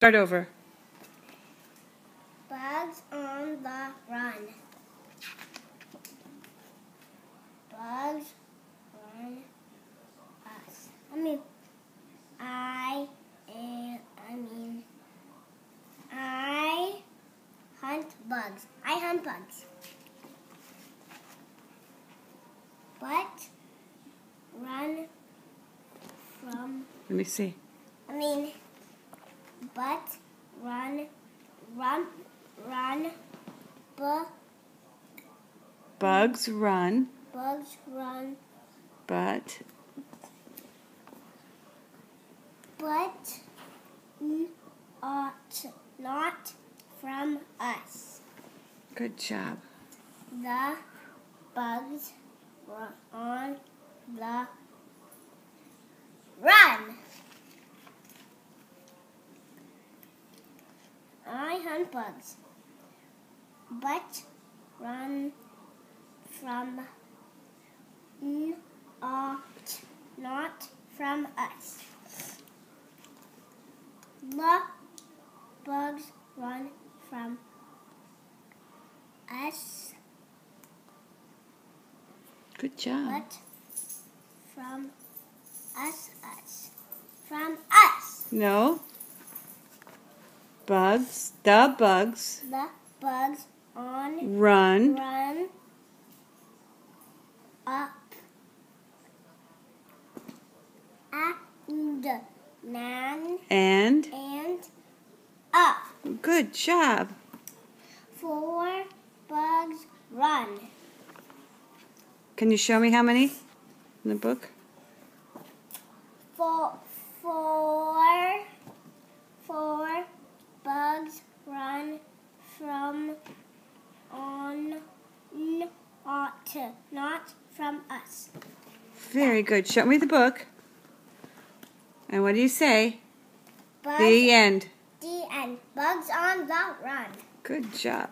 Start over. Bugs on the run. Bugs run us. I hunt bugs. I hunt bugs. But run from. Let me see. But run. Bugs run. Bugs run. But not from us. good job. The bugs were on the run. I hunt bugs, but run from not from us. The bugs run from us, Good job. but from us. From us. No. Bugs. The bugs The bugs on run. run up And and up. good job. 4 bugs run. Can you show me how many in the book? Four bugs run from not from us. Very good. Show me the book. And what do you say? Bugs, The end. the end. Bugs on the run. Good job.